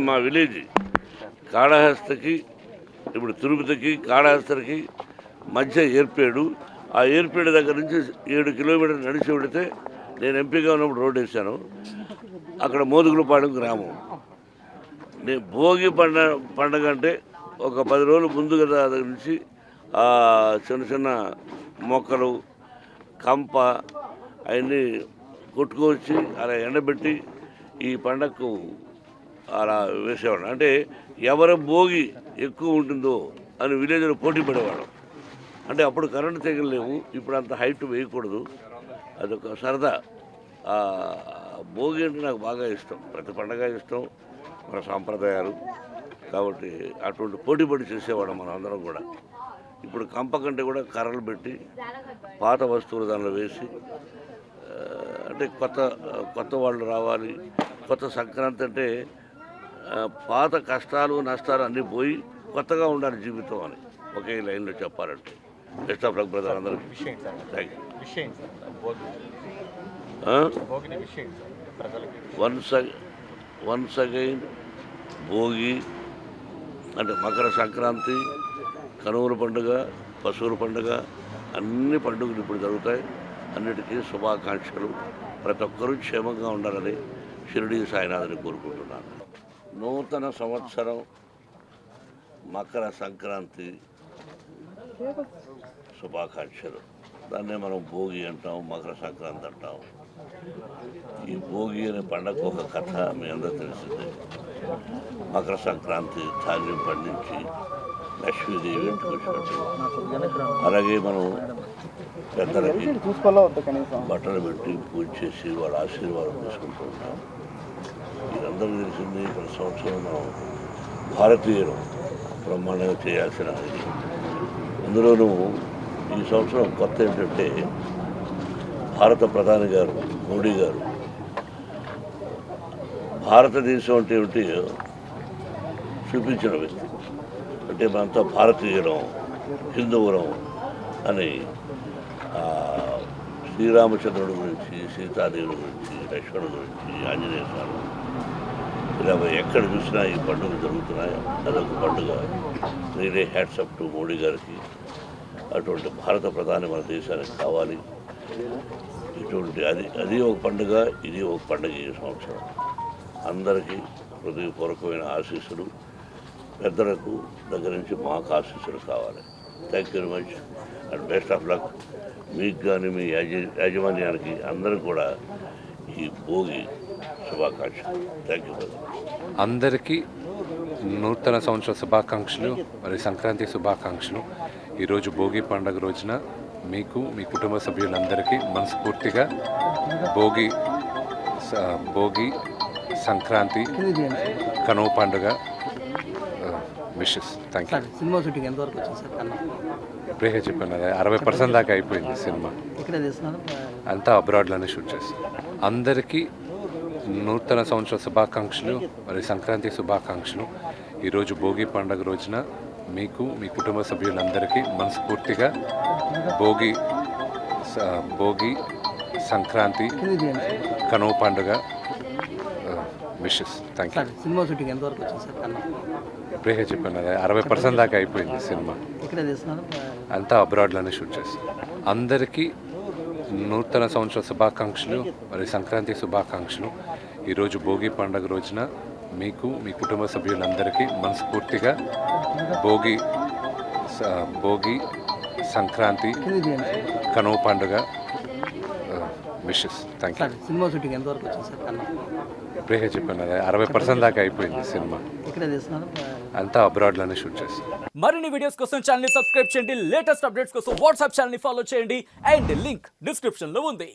మా విలేజ్ కాళహస్తికి ఇప్పుడు తిరుపతికి కాళహస్తికి మధ్య ఏర్పేడు. ఆ ఏర్పేడు దగ్గర నుంచి 7 కిలోమీటర్లు నడిచి వెళితే నేను ఎంపీగా ఉన్నప్పుడు రోడ్డు వేసాను. అక్కడ మోదుగులపాడు గ్రామం. నేను భోగి పండగ అంటే ఒక 10 రోజులు ముందుగా దగ్గర నుంచి చిన్న చిన్న మొక్కలు కంప అవన్నీ కొట్టుకొచ్చి అలా ఎండబెట్టి ఈ పండగకు అలా వేసేవాడు. అంటే ఎవరి భోగి ఎక్కువ ఉంటుందో అని విలేజ్లో పోటీ పడేవాడు. అంటే అప్పుడు కరెంటు తెగలేవు, ఇప్పుడు అంత హైట్ వేయకూడదు. అదొక సరదా. భోగి అంటే నాకు బాగా ఇష్టం, ప్రతి పండగ ఇష్టం, మన సాంప్రదాయాలు కాబట్టి అటువంటి పోటీ పడి చేసేవాడు మనం అందరం కూడా. ఇప్పుడు కంప కంటే కూడా కర్రలు పెట్టి పాత వస్తువులు దానిలో వేసి అంటే కొత్త వాళ్ళు రావాలి. కొత్త సంక్రాంతి అంటే పాత కష్టాలు నష్టాలు అన్నీ పోయి కొత్తగా ఉండాలి జీవితం అని ఒకే లైన్లో చెప్పాలంటే. బెస్ట్ ఆఫ్ లక్ బ్రదర్ అందరూ. Thank you. Once again Bhogi అంటే మకర సంక్రాంతి, కనుమల పండుగ, పశువుల పండుగ, అన్ని పండుగలు ఇప్పుడు జరుగుతాయి. అన్నిటికీ శుభాకాంక్షలు. ప్రతి ఒక్కరూ క్షేమంగా ఉండాలని షిరిడీ సాయినాథుని కోరుకుంటున్నాను. నూతన సంవత్సరం మకర సంక్రాంతి శుభాకాంక్షలు. దాన్నే మనం భోగి అంటాం, మకర సంక్రాంతి అంటాం. ఈ భోగి అనే పండగ ఒక కథ మీ అందరూ తెలిసిందే. మకర సంక్రాంతి ధాన్యం పండించి లక్ష్మీదేవి ఇంటికి వచ్చినట్టు, అలాగే మనం పెద్దలకి బట్టలు పెట్టి పూజ చేసి వాళ్ళ ఆశీర్వాదం తీసుకుంటూ ఉంటాం. ఇదందరూ తెలిసింది. ప్రతి సంవత్సరం మనం భారతీయులు బ్రహ్మాండంగా చేయాల్సిన ఇది. అందులోనూ ఈ సంవత్సరం కొత్త ఏంటంటే భారత ప్రధాని గారు మోడీ గారు భారతదేశం అంటే ఏమిటి చూపించిన వ్యక్తి. అంటే మనంతా భారతీయులం, హిందువులం అని శ్రీరామచంద్రుడి గురించి, సీతాదేవి గురించి, లక్ష్మణుడి గురించి, ఆంజనేయ స్వామి ఇలా ఎక్కడ చూసినా ఈ పండుగలు జరుగుతున్నాయి. అదొక పండుగ. Really hats up to Modi గారికి. అటువంటి భారత ప్రధాని మన దేశానికి కావాలి. ఇటువంటి అది ఒక పండుగ, ఇది ఒక పండుగ. ఈ సంవత్సరం అందరికీ హృదయపూర్వకమైన ఆశీస్సులు, పెద్దలకు దగ్గర నుంచి మాకు ఆశీస్సులు కావాలి. Thank you very much and best of luck. మీకు కానీ మీ యాజమాన్యానికి అందరూ కూడా ఈ భోగి శుభాకాంక్షలు. Thank you. అందరికీ నూతన సంవత్సర శుభాకాంక్షలు, మరి సంక్రాంతి శుభాకాంక్షలు. ఈరోజు భోగి పండుగ రోజున మీకు, మీ కుటుంబ సభ్యులందరికీ మనస్ఫూర్తిగా భోగి సంక్రాంతి, కనుమ పండుగ wishes. Thank you. Cinema shooting ఎంతవరకు వచ్చింది సార్? ఇప్పుడే చెప్పాను కదా, 60% దాకా అయిపోయింది సినిమా. అంతా అబ్రాడ్లోనే షూట్ చేస్తాం. అందరికీ నూతన సంవత్సర శుభాకాంక్షలు, మరి సంక్రాంతి శుభాకాంక్షలు. ఈరోజు భోగి పండుగ రోజున మీకు, మీ కుటుంబ సభ్యులందరికీ మనస్ఫూర్తిగా భోగి సంక్రాంతి, కనుమ పండుగ wishes. Thank you. Cinema shooting ఎంతవరకు వచ్చింది సార్? ఇప్పుడే చెప్పాను కదా, 60% దాకా అయిపోయింది సినిమా. అంతా అబ్రాడ్లోనే షూట్ చేస్తాం. అందరికీ నూతన సంవత్సర శుభాకాంక్షలు, మరి సంక్రాంతి శుభాకాంక్షలు. ఈరోజు భోగి పండుగ రోజున మీకు, మీ కుటుంబ సభ్యులందరికీ మనస్ఫూర్తిగా భోగి సంక్రాంతి, కనుమ పండుగ wishes. Thank you. Cinema shooting ఎంతవరకు వచ్చింది సార్? ఇప్పుడే చెప్పాను కదా, 60% దాకా అయిపోయింది సినిమా. అంతా అబ్రాడ్లోనే షూట్ చేస్తాం. మరిన్ని వీడియోస్ కోసం ఛానల్ ని సబ్స్క్రైబ్ చేయండి. లేటెస్ట్ అప్డేట్స్ కోసం వాట్సాప్ ఛానల్ ని ఫాలో చేయండి. అండ్ లింక్ డిస్క్రిప్షన్ లో ఉంది.